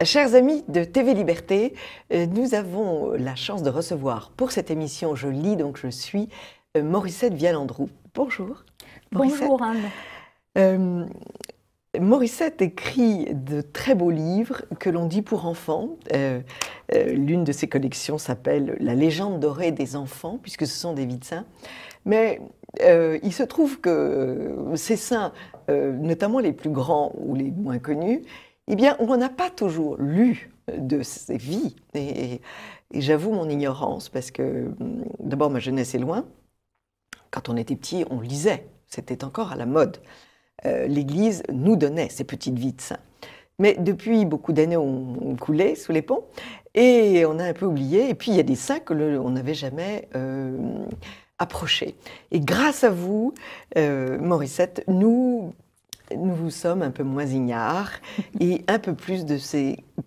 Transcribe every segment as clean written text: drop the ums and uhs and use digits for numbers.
Chers amis de TV Liberté, nous avons la chance de recevoir pour cette émission Je lis donc je suis Morissette Vial-Androu. Bonjour. Bonjour Anne. Morissette écrit de très beaux livres que l'on dit pour enfants. L'une de ses collections s'appelle La légende dorée des enfants, puisque ce sont des vies de saints. Mais il se trouve que ces saints, notamment les plus grands ou les moins connus, eh bien, on n'a pas toujours lu de ces vies. Et j'avoue mon ignorance, parce que d'abord, ma jeunesse est loin. Quand on était petit, on lisait. C'était encore à la mode. L'Église nous donnait ces petites vies de saints. Mais depuis beaucoup d'années, on coulait sous les ponts et on a un peu oublié. Et puis, il y a des saints qu'on n'avait jamais approchés. Et grâce à vous, Morissette, nous sommes un peu moins ignares et un peu plus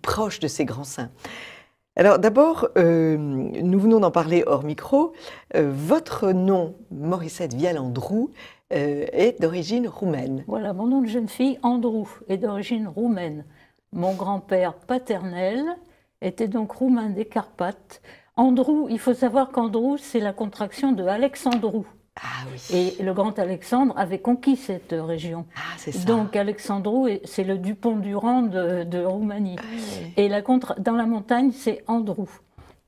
proches de ces grands saints. Alors d'abord, nous venons d'en parler hors micro, votre nom, Morissette Vial-Androu, est d'origine roumaine. Voilà, mon nom de jeune fille, Androu, est d'origine roumaine. Mon grand-père paternel était donc roumain des Carpates. Androu, il faut savoir qu'Androu, c'est la contraction de Alexandrou. Ah oui. Et le grand Alexandre avait conquis cette région. Ah, c'est ça. Donc Alexandrou, c'est le Dupont-Durand de Roumanie. Ah, oui. Et dans la montagne, c'est Androu.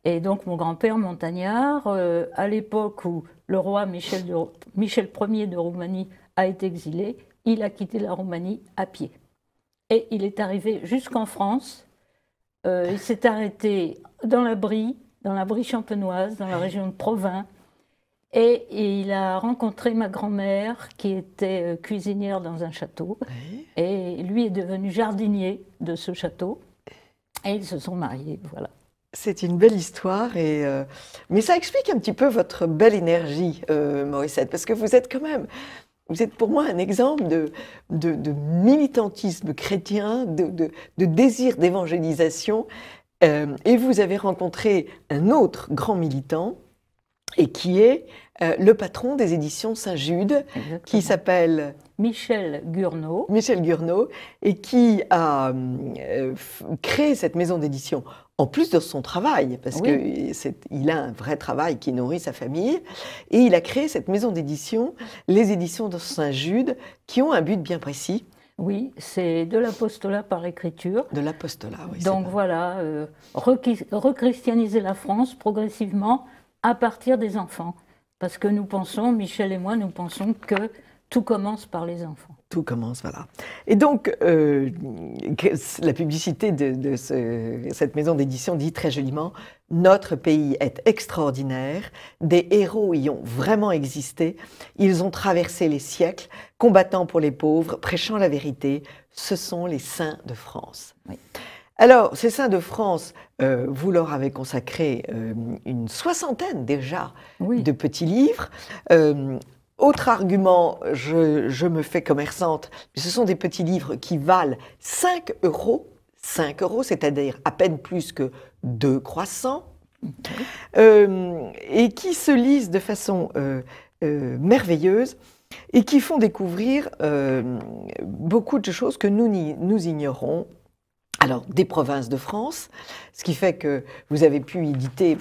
Et donc mon grand-père montagnard, à l'époque où le roi Michel Ier de Roumanie a été exilé, il a quitté la Roumanie à pied. Et il est arrivé jusqu'en France. Il s'est arrêté dans la Brie champenoise, dans la région de Provins. Et il a rencontré ma grand-mère qui était cuisinière dans un château. Oui. Et lui est devenu jardinier de ce château. Et ils se sont mariés, voilà. C'est une belle histoire, mais ça explique un petit peu votre belle énergie, Morissette, parce que vous êtes pour moi un exemple de militantisme chrétien, de désir d'évangélisation, et vous avez rencontré un autre grand militant, et qui est le patron des éditions Saint-Jude, qui s'appelle Michel Gurnot. Michel Gurnot, et qui a créé cette maison d'édition, en plus de son travail, parce Oui. qu'il a un vrai travail qui nourrit sa famille, et il a créé cette maison d'édition, les éditions de Saint-Jude, qui ont un but bien précis. Oui, c'est de l'apostolat par l'écriture. De l'apostolat, oui. Donc voilà, rechristianiser la France progressivement à partir des enfants. Parce que nous pensons, Michel et moi, nous pensons que tout commence par les enfants. Tout commence, voilà. Et donc, la publicité de cette maison d'édition dit très joliment « Notre pays est extraordinaire, des héros y ont vraiment existé, ils ont traversé les siècles, combattant pour les pauvres, prêchant la vérité, ce sont les saints de France. Oui. » Alors, ces saints de France, vous leur avez consacré une soixantaine déjà de petits livres. Autre argument, je me fais commerçante, ce sont des petits livres qui valent 5 €. 5 €, c'est-à-dire à peine plus que 2 croissants, et qui se lisent de façon merveilleuse et qui font découvrir beaucoup de choses que nous ignorons. Alors, des provinces de France, ce qui fait que vous avez pu éditer,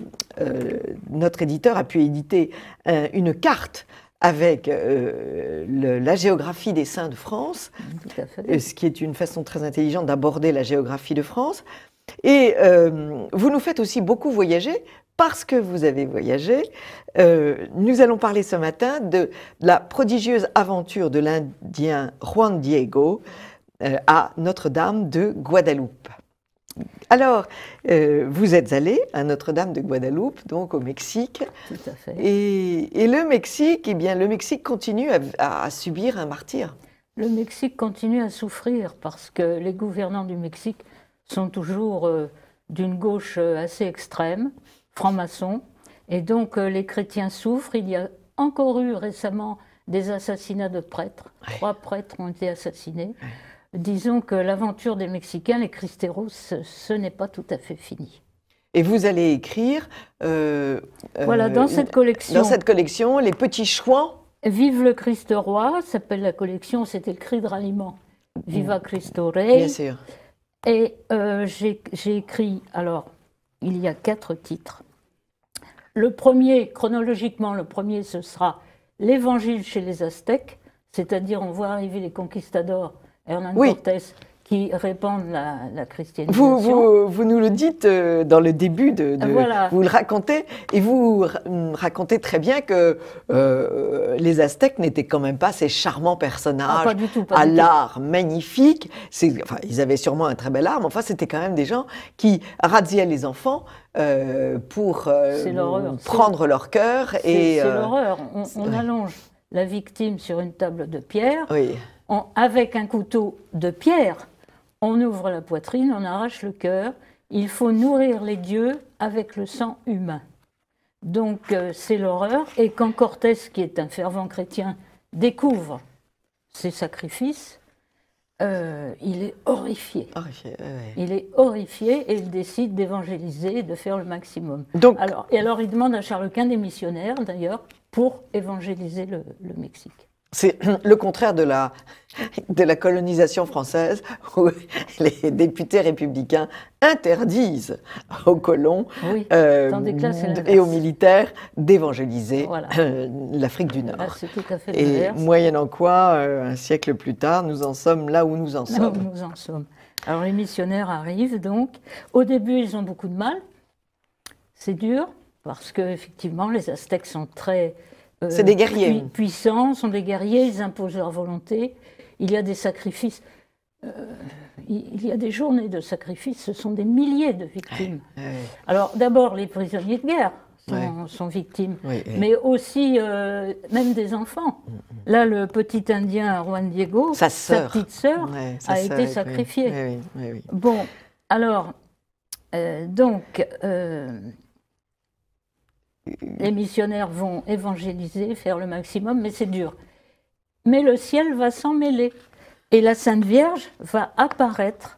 notre éditeur a pu éditer une carte avec la géographie des saints de France, Tout à fait. Ce qui est une façon très intelligente d'aborder la géographie de France. Et vous nous faites aussi beaucoup voyager, parce que vous avez voyagé. Nous allons parler ce matin de la prodigieuse aventure de l'Indien Juan Diego, à Notre-Dame de Guadeloupe. Alors, vous êtes allé à Notre-Dame de Guadeloupe, donc au Mexique. Tout à fait. Et le Mexique, eh bien, le Mexique continue à subir un martyre. Le Mexique continue à souffrir parce que les gouvernants du Mexique sont toujours d'une gauche assez extrême, francs-maçons, et donc les chrétiens souffrent. Il y a encore eu récemment des assassinats de prêtres. Ouais. 3 prêtres ont été assassinés. Ouais. Disons que l'aventure des Mexicains, les cristeros, ce n'est pas tout à fait fini. Et vous allez écrire... voilà, dans cette collection... Dans cette collection, les petits chouans. Vive le Christ roi, s'appelle la collection, c'était le cri de ralliement. Viva Cristo Rey. Bien sûr. Et j'ai écrit, alors, il y a 4 titres. Le premier, chronologiquement, le premier, ce sera l'Évangile chez les Aztèques, c'est-à-dire on voit arriver les conquistadors, Hernán Cortés, qui répandent la christianisation. Vous nous le dites dans le début, Voilà. Vous le racontez, et vous racontez très bien que les Aztèques n'étaient quand même pas ces charmants personnages pas du tout, à l'art magnifique. Enfin, ils avaient sûrement un très bel art, mais enfin, c'était quand même des gens qui razziaient les enfants pour prendre leur cœur. C'est l'horreur. On allonge la victime sur une table de pierre, avec un couteau de pierre. On ouvre la poitrine, on arrache le cœur. Il faut nourrir les dieux avec le sang humain. Donc c'est l'horreur. Et quand Cortés, qui est un fervent chrétien, découvre ces sacrifices, il est horrifié. Il est horrifié et il décide d'évangéliser, de faire le maximum. Alors il demande à Charles Quint des missionnaires, d'ailleurs, pour évangéliser le Mexique. C'est le contraire de la colonisation française, où les députés républicains interdisent aux colons et aux militaires d'évangéliser l'Afrique du Nord. Ah, c'est tout à fait l'inverse. Et moyennant quoi, un siècle plus tard, nous en sommes là où nous en sommes. Là où nous en sommes. Alors les missionnaires arrivent donc. Au début, ils ont beaucoup de mal. C'est dur, parce qu'effectivement, les Aztèques sont très... c'est des guerriers. Puissants, sont des guerriers, ils imposent leur volonté. Il y a des sacrifices. Il y a des journées de sacrifices, ce sont des milliers de victimes. Alors d'abord, les prisonniers de guerre sont victimes, mais aussi même des enfants. Là, le petit Indien Juan Diego, sa petite sœur, a été sacrifiée. Bon, alors, donc... les missionnaires vont évangéliser, faire le maximum, mais c'est dur. Mais le ciel va s'en mêler. Et la Sainte Vierge va apparaître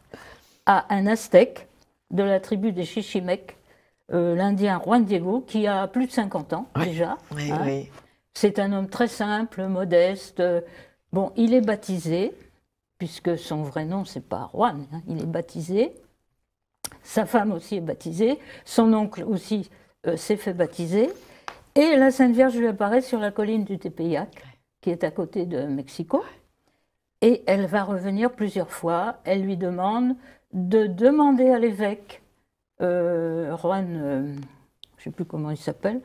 à un Aztèque de la tribu des Chichimecs, l'Indien Juan Diego, qui a plus de 50 ans déjà. C'est un homme très simple, modeste. Bon, il est baptisé, puisque son vrai nom, c'est pas Juan, il est baptisé. Sa femme aussi est baptisée. Son oncle aussi s'est fait baptiser, et la Sainte Vierge lui apparaît sur la colline du Tepeyac, qui est à côté de Mexico, et elle va revenir plusieurs fois. Elle lui demande de demander à l'évêque, Juan, je ne sais plus comment il s'appelle,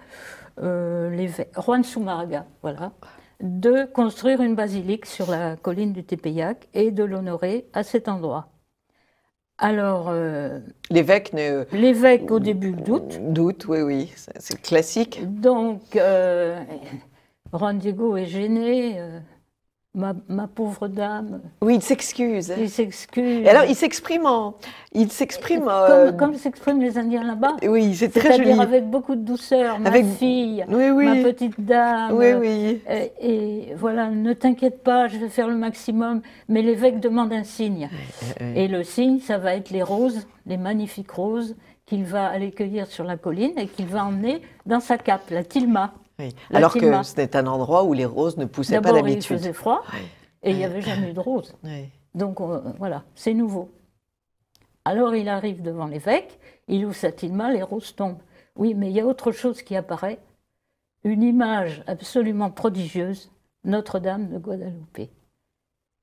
Juan Zumárraga, voilà, de construire une basilique sur la colline du Tepeyac et de l'honorer à cet endroit. Alors, l'évêque au début doute. Doute, oui, c'est classique. Donc, Juan Diego est gêné, ma pauvre dame. Oui, il s'excuse. Il s'excuse. Et alors, il s'exprime comme s'expriment les Indiens là-bas. Oui, c'est très joli. C'est-à-dire avec beaucoup de douceur, ma fille, ma petite dame. Oui. Et voilà, ne t'inquiète pas, je vais faire le maximum. Mais l'évêque demande un signe. Et le signe, ça va être les roses, les magnifiques roses qu'il va aller cueillir sur la colline et qu'il va emmener dans sa cape, la tilma. Alors que c'était un endroit où les roses ne poussaient pas d'habitude. D'abord, il faisait froid et il n'y avait jamais eu de roses. Donc voilà, c'est nouveau. Alors il arrive devant l'évêque, il ouvre sa tilma, les roses tombent. Oui, mais il y a autre chose qui apparaît, une image absolument prodigieuse, Notre-Dame de Guadalupe.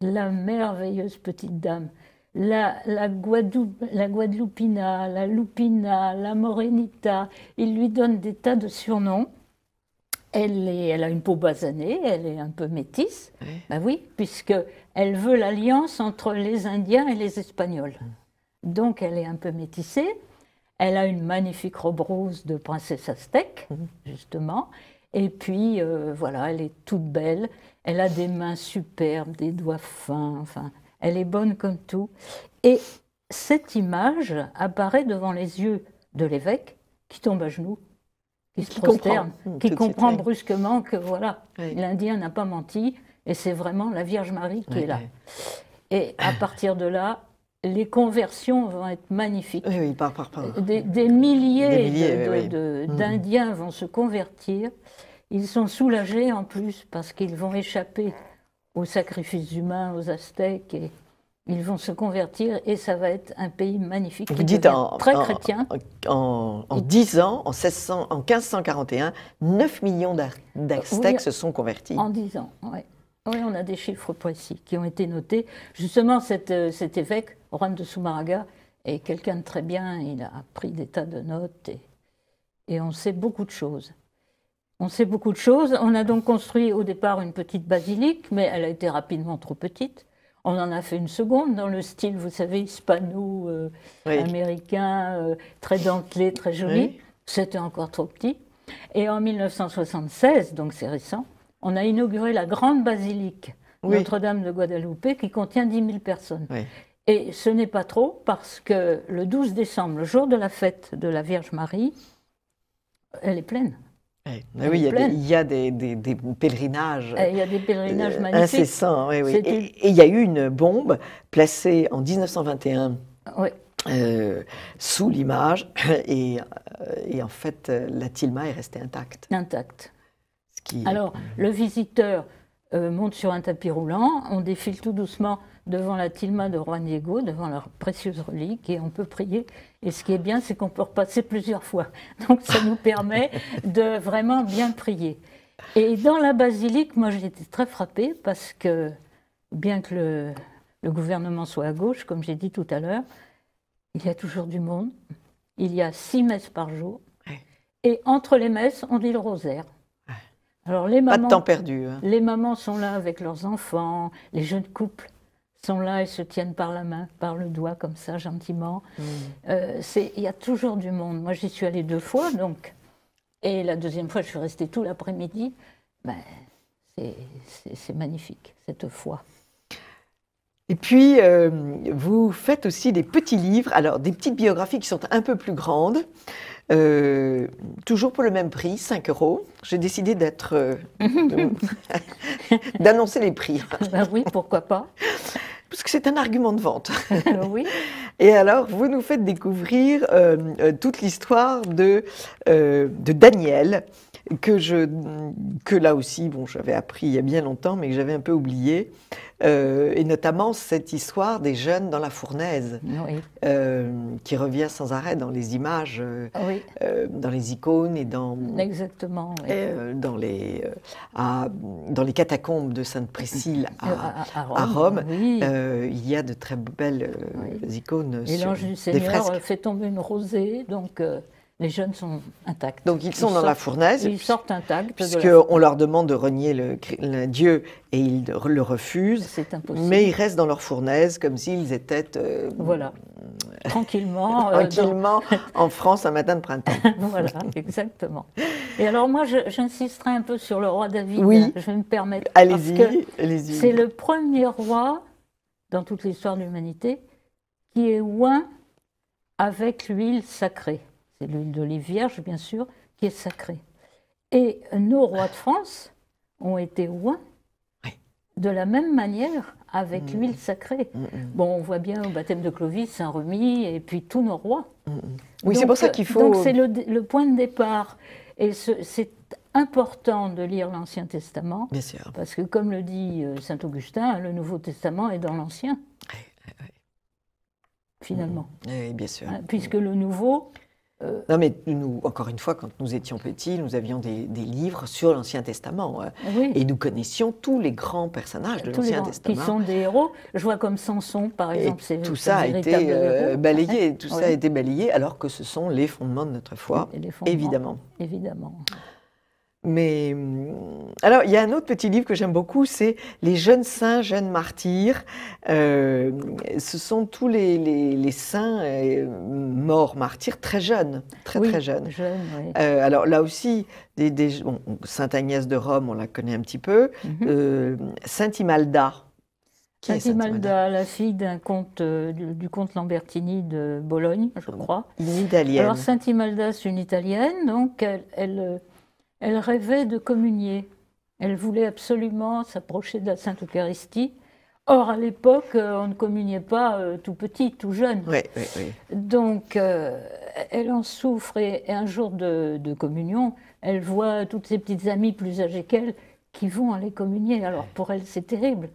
La merveilleuse petite dame, la Guadalupina, la Lupina, la Morenita, il lui donne des tas de surnoms. Elle a une peau basanée, elle est un peu métisse, ben oui, puisqu'elle veut l'alliance entre les Indiens et les Espagnols. Donc elle est un peu métissée, elle a une magnifique robe rose de princesse aztèque, justement, et puis voilà, elle est toute belle, elle a des mains superbes, des doigts fins, enfin, elle est bonne comme tout. Et cette image apparaît devant les yeux de l'évêque, qui tombe à genoux, qui se prosterne, qui comprend brusquement que voilà, l'Indien n'a pas menti, et c'est vraiment la Vierge Marie qui est là. Et à partir de là, les conversions vont être magnifiques. Des milliers d'Indiens vont se convertir. Ils sont soulagés en plus parce qu'ils vont échapper aux sacrifices humains, aux Aztèques, Ils vont se convertir et ça va être un pays magnifique. Vous dites très chrétien. En 10 ans, en 1541, 9 millions d'Aztèques se sont convertis. En 10 ans, oui. Oui, on a des chiffres précis qui ont été notés. Justement, cet évêque, Juan de Zumárraga, est quelqu'un de très bien. Il a pris des tas de notes et on sait beaucoup de choses. On sait beaucoup de choses. On a donc construit au départ une petite basilique, mais elle a été rapidement trop petite. On en a fait une seconde dans le style, vous savez, hispano-américain, très dentelé, très joli. Oui. C'était encore trop petit. Et en 1976, donc c'est récent, on a inauguré la grande basilique Notre-Dame de Guadalupe qui contient 10 000 personnes. Oui. Et ce n'est pas trop parce que le 12 décembre, le jour de la fête de la Vierge Marie, elle est pleine. Oui, il y a des pèlerinages. Il y a des pèlerinages magnifiques. Incessants, oui. Et il y a eu une bombe placée en 1921 sous l'image, et en fait, la tilma est restée intacte. Intacte. Alors, le visiteur monte sur un tapis roulant, on défile tout doucement devant la tilma de Juan Diego, devant leur précieuse relique, et on peut prier. Et ce qui est bien, c'est qu'on peut repasser plusieurs fois. Donc ça nous permet de vraiment bien prier. Et dans la basilique, moi j'ai été très frappée parce que, bien que le gouvernement soit à gauche, comme j'ai dit tout à l'heure, il y a toujours du monde. Il y a 6 messes par jour. Et entre les messes, on dit le rosaire. Alors, les mamans, pas de temps perdu. Hein. Les mamans sont là avec leurs enfants, les jeunes couples sont là et se tiennent par la main, par le doigt, comme ça, gentiment. Il y a toujours du monde. Moi, j'y suis allée 2 fois, donc, et la deuxième fois, je suis restée tout l'après-midi. Ben, c'est magnifique, cette foi. Et puis, vous faites aussi des petits livres, alors des petites biographies qui sont un peu plus grandes, toujours pour le même prix, 5 €. J'ai décidé d'annoncer les prix. Ben oui, pourquoi pas. Parce que c'est un argument de vente. Oui. Et alors, vous nous faites découvrir toute l'histoire de Daniel, que là aussi, bon, j'avais appris il y a bien longtemps, mais que j'avais un peu oublié. Et notamment cette histoire des jeunes dans la fournaise, qui revient sans arrêt dans les images, dans les icônes et dans, exactement, dans les catacombes de Sainte-Priscille à Rome. Il y a de très belles icônes. Et l'ange du Seigneur fait tomber une rosée, donc les jeunes sont intacts. Donc ils sont dans la fournaise. Ils sortent intacts. Puisqu'on leur demande de renier le Dieu et ils le refusent. C'est impossible. Mais ils restent dans leur fournaise comme s'ils étaient... voilà. Tranquillement. En France un matin de printemps. Voilà, exactement. Et alors moi, j'insisterai un peu sur le roi David. Oui. Je vais me permettre. Allez-y. C'est le premier roi dans toute l'histoire de l'humanité qui est oint avec l'huile sacrée. C'est l'huile d'olive vierge, bien sûr, qui est sacrée. Et nos rois de France ont été oints de la même manière avec l'huile sacrée. Bon, on voit bien au baptême de Clovis, Saint-Remy, et puis tous nos rois. Oui, c'est pour ça qu'il faut... Donc c'est le point de départ. Et c'est important de lire l'Ancien Testament, bien sûr. Parce que, comme le dit saint Augustin, le Nouveau Testament est dans l'Ancien, finalement. Oui, bien sûr. Puisque le Nouveau... Non, mais nous, encore une fois, quand nous étions petits, nous avions des livres sur l'Ancien Testament. Et nous connaissions tous les grands personnages de l'Ancien Testament. Qui sont des héros. Je vois comme Samson, par exemple. Tout ça a été balayé. Tout ça a été balayé, alors que ce sont les fondements de notre foi, évidemment. Évidemment. Mais alors, il y a un autre petit livre que j'aime beaucoup, c'est Les jeunes saints, jeunes martyrs. Ce sont tous les saints morts, martyrs, très jeunes, très jeunes. Alors là aussi, Sainte Agnès de Rome, on la connaît un petit peu. Sainte Imelda. Sainte Imelda, la fille d'un comte, du comte Lambertini de Bologne, je crois. Une Italienne. Alors Sainte Imelda, c'est une Italienne, donc elle rêvait de communier. Elle voulait absolument s'approcher de la Sainte Eucharistie. Or, à l'époque, on ne communiait pas tout petit, tout jeune. Oui. Donc, elle en souffre. Et un jour de communion, elle voit toutes ses petites amies plus âgées qu'elle qui vont aller communier. Alors, pour elle, c'est terrible.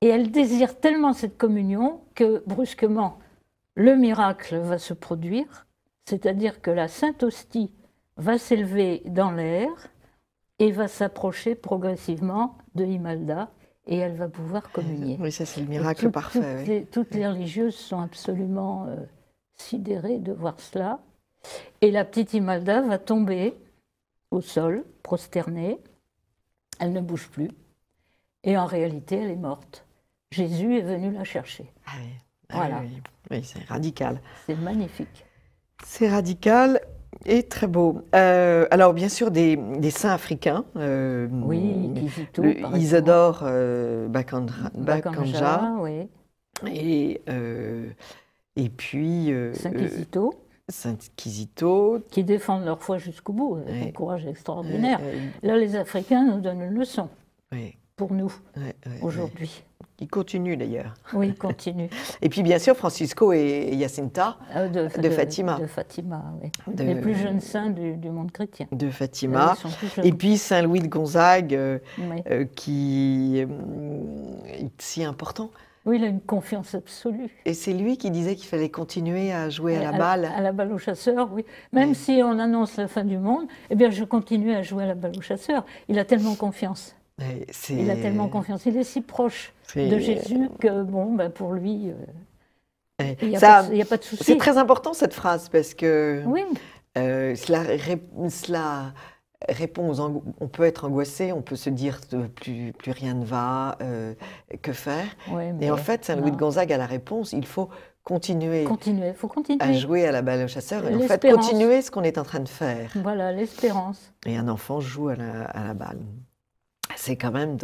Et elle désire tellement cette communion que brusquement, le miracle va se produire, c'est-à-dire que la Sainte Hostie va s'élever dans l'air et va s'approcher progressivement de Imelda et elle va pouvoir communier. Oui, ça c'est le miracle parfait. Toutes les religieuses sont absolument sidérées de voir cela. Et la petite Imelda va tomber au sol, prosternée. Elle ne bouge plus. Et en réalité, elle est morte. Jésus est venu la chercher. Ah oui. Voilà. Oui, c'est radical. C'est magnifique. C'est radical et très beau. Alors, bien sûr, des saints africains. Oui, Kizito, par Isidore Bakanja. Oui. Et puis... Saint Kizito. Saint Kizito. Qui défendent leur foi jusqu'au bout, avec un courage extraordinaire. Là, les Africains nous donnent une leçon. Pour nous, aujourd'hui. Il continue d'ailleurs. Oui, il continue. Et puis bien sûr, Francisco et Jacinta de Fatima. De Fatima, oui. Les plus jeunes saints du monde chrétien. De Fatima. Et puis Saint-Louis de Gonzague, qui est si important. Oui, il a une confiance absolue. Et c'est lui qui disait qu'il fallait continuer à jouer à la balle. À la balle au chasseur, oui. Même si on annonce la fin du monde, eh bien je continue à jouer à la balle au chasseur. Il a tellement confiance. Il a tellement confiance. Il est si proche de Jésus que, pour lui, il n'y a pas de souci. C'est très important cette phrase parce que oui. Cela répond on peut être angoissé, on peut se dire plus rien ne va, que faire. Oui, et en fait, Saint-Louis de Gonzague a la réponse, il faut continuer. Il faut continuer à jouer à la balle au chasseur et en fait continuer ce qu'on est en train de faire. Voilà, l'espérance. Et un enfant joue à la balle. C'est quand même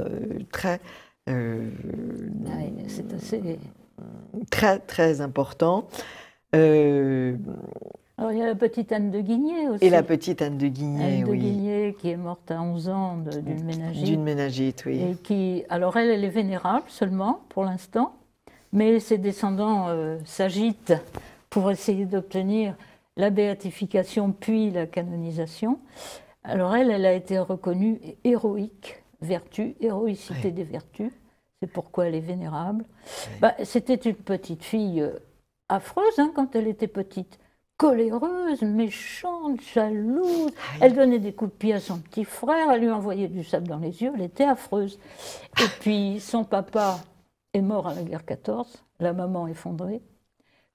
très... c'est assez... Très, très important. Alors, il y a la petite Anne de Guigné aussi. Et la petite Anne de Guigné, Anne de Guigné, qui est morte à 11 ans d'une méningite. D'une méningite, oui. Et qui, alors elle est vénérable seulement, pour l'instant, mais ses descendants s'agitent pour essayer d'obtenir la béatification puis la canonisation. Alors elle a été reconnue héroïque. Vertu, héroïcité des vertus, c'est pourquoi elle est vénérable. C'était une petite fille affreuse quand elle était petite, coléreuse, méchante, jalouse. Elle donnait des coups de pied à son petit frère, elle lui envoyait du sable dans les yeux, elle était affreuse. Et puis son papa est mort à la guerre 14, la maman effondrée.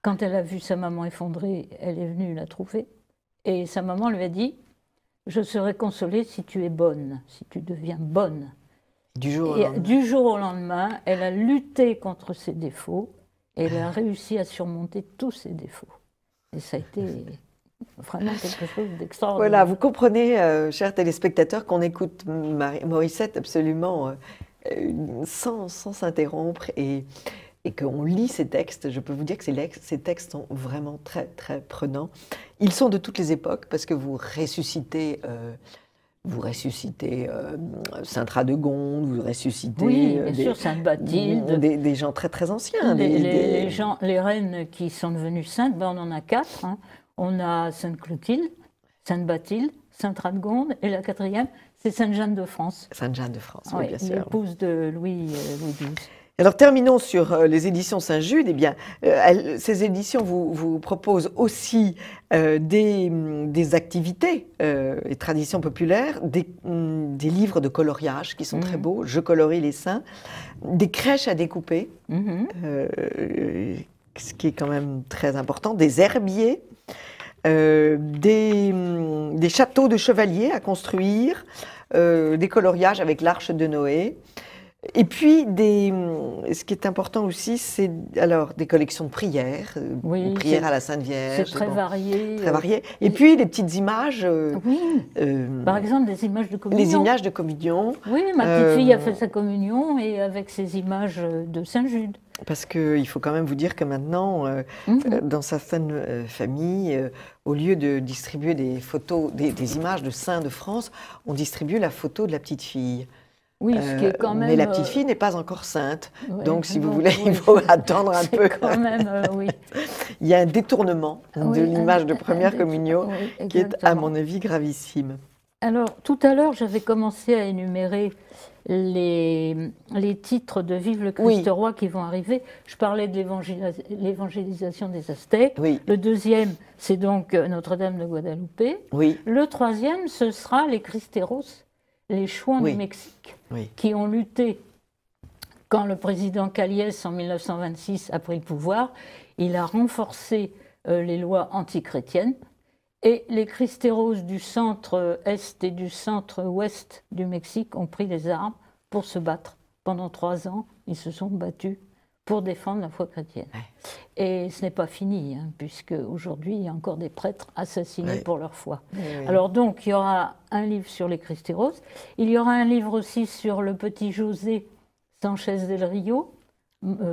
Quand elle a vu sa maman effondrée, elle est venue la trouver. Et sa maman lui a dit: je serai consolée si tu es bonne, si tu deviens bonne. Du jour au lendemain, elle a lutté contre ses défauts et elle a réussi à surmonter tous ses défauts. Et ça a été vraiment quelque chose d'extraordinaire. Voilà, vous comprenez, chers téléspectateurs, qu'on écoute Morissette absolument sans s'interrompre et qu'on lit ces textes. Je peux vous dire que ces textes sont vraiment très, très prenants. Ils sont de toutes les époques, parce que vous ressuscitez Sainte Radegonde, vous ressuscitez... Oui, bien sûr, Sainte Bathilde. Des gens très, très anciens. Les reines qui sont devenues saintes, on en a 4. On a Sainte Clotilde, Sainte Bathilde, Sainte Radegonde, et la 4e, c'est Sainte Jeanne de France. Sainte Jeanne de France, oui, bien sûr. L'épouse de Louis XII. Alors terminons sur les éditions Saint-Jude. Eh bien, ces éditions vous proposent aussi des activités et traditions populaires, des livres de coloriage qui sont très beaux, Je colorie les saints, des crèches à découper, ce qui est quand même très important, des herbiers, des châteaux de chevaliers à construire, des coloriages avec l'Arche de Noé. Et puis, ce qui est important aussi, c'est alors des collections de prières, prières à la Sainte Vierge. C'est très varié. Très varié. Et puis, des petites images. Par exemple, des images de communion. Les images de communion. Oui, ma petite fille a fait sa communion et avec ces images de Saint-Jude. Parce qu'il faut quand même vous dire que maintenant, dans certaines familles, au lieu de distribuer des photos, des images de saints de France, on distribue la photo de la petite fille. Oui, ce qui est quand même... Mais la petite fille n'est pas encore sainte. Donc, si vous voulez, il faut attendre un peu. Quand même, oui. Il y a un détournement de l'image de première communion qui est, à mon avis, gravissime. Alors, tout à l'heure, j'avais commencé à énumérer les titres de Vive le Christ Oui. roi qui vont arriver. Je parlais de l'évangélisation des Aztèques. Oui. Le deuxième, c'est donc Notre-Dame de Guadalupe. Oui. Le troisième, ce sera les Cristeros, les Chouans Oui. du Mexique, Oui. qui ont lutté quand le président Calles, en 1926, a pris le pouvoir. Il a renforcé les lois antichrétiennes. Et les Cristeros du centre-est et du centre-ouest du Mexique ont pris les armes pour se battre. Pendant 3 ans, ils se sont battus pour défendre la foi chrétienne. Ouais. Et ce n'est pas fini, hein, puisque aujourd'hui, il y a encore des prêtres assassinés ouais. pour leur foi. Oui, oui. Alors donc, il y aura un livre sur les Cristeros. Il y aura un livre aussi sur le petit José Sanchez del Rio.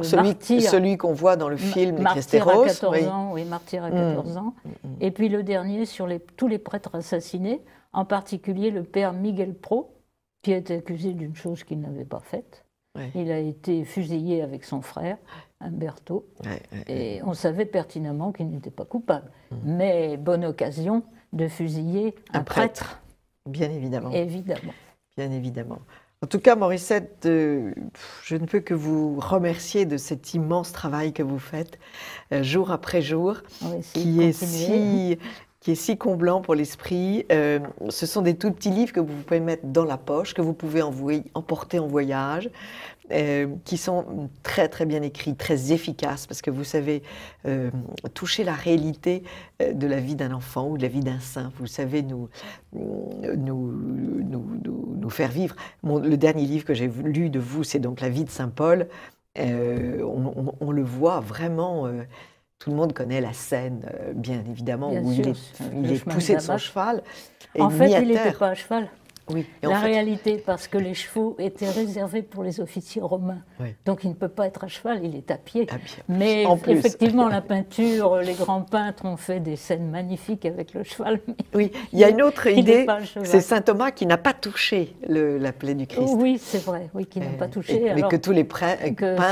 Celui qu'on voit dans le film Les Cristeros. Martyr à 14 ans, oui, martyr à 14 ans. Et puis le dernier sur tous les prêtres assassinés, en particulier le père Miguel Pro, qui a été accusé d'une chose qu'il n'avait pas faite. Ouais. Il a été fusillé avec son frère, Humberto, et on savait pertinemment qu'il n'était pas coupable. Mais bonne occasion de fusiller un prêtre. Bien évidemment. Évidemment. Bien évidemment. En tout cas, Morissette, je ne peux que vous remercier de cet immense travail que vous faites jour après jour, qui est si comblant pour l'esprit. Ce sont des tout petits livres que vous pouvez mettre dans la poche, que vous pouvez emporter en voyage, qui sont très très bien écrits, très efficaces, parce que vous savez toucher la réalité de la vie d'un enfant ou de la vie d'un saint. Vous savez nous faire vivre. Le dernier livre que j'ai lu de vous, c'est donc La vie de Saint Paul. On le voit vraiment. Tout le monde connaît la scène, bien évidemment, où il est poussé de son cheval. En fait, il n'était pas à cheval. Oui. La réalité, parce que les chevaux étaient réservés pour les officiers romains. Oui. Donc il ne peut pas être à cheval, il est à pied. Mais effectivement, la peinture, les grands peintres ont fait des scènes magnifiques avec le cheval. Oui, il y a une autre idée, c'est saint Thomas qui n'a pas touché la plaie du Christ. Oui, c'est vrai, oui, qui n'a pas touché. Mais que tous les peintres...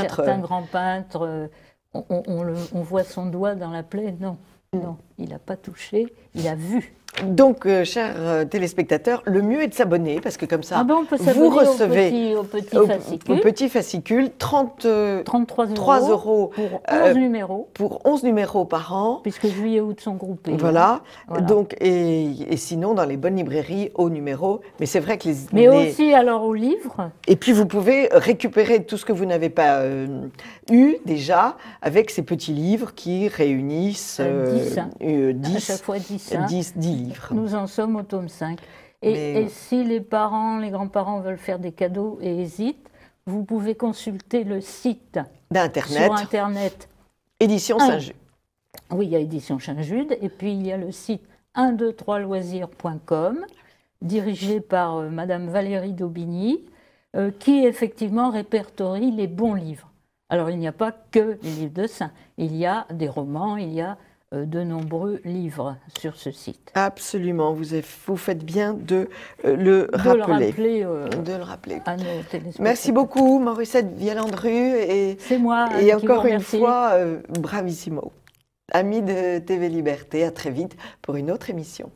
Certains grands peintres, on voit son doigt dans la plaie, non. Non, il n'a pas touché, il a vu. Donc, chers téléspectateurs, le mieux est de s'abonner, parce que comme ça, on peut vous recevez au petit fascicule 33 € pour 11 numéros. Pour 11 numéros par an. Puisque juillet et août sont groupés. Voilà. Donc, et sinon, dans les bonnes librairies, au numéro. Mais c'est vrai que Mais aussi, alors, au livre. Et puis, vous pouvez récupérer tout ce que vous n'avez pas eu déjà, avec ces petits livres qui réunissent 10. À 10 chaque fois 10. 10 livres. Nous en sommes au tome 5. Et si les parents, les grands-parents veulent faire des cadeaux et hésitent, vous pouvez consulter le site d'Internet. Sur Internet. Édition Saint-Jude. Oui, il y a Édition Saint-Jude. Et puis, il y a le site 123loisirs.com, dirigé par Madame Valérie Daubigny, qui effectivement répertorie les bons livres. Alors, il n'y a pas que les livres de saints. Il y a des romans, il y a de nombreux livres sur ce site. Absolument, vous faites bien de le rappeler. De le rappeler à nos téléspectateurs. Merci beaucoup, Morissette Vialandru. C'est moi. Et encore une fois, bravissimo. Amis de TV Liberté, à très vite pour une autre émission.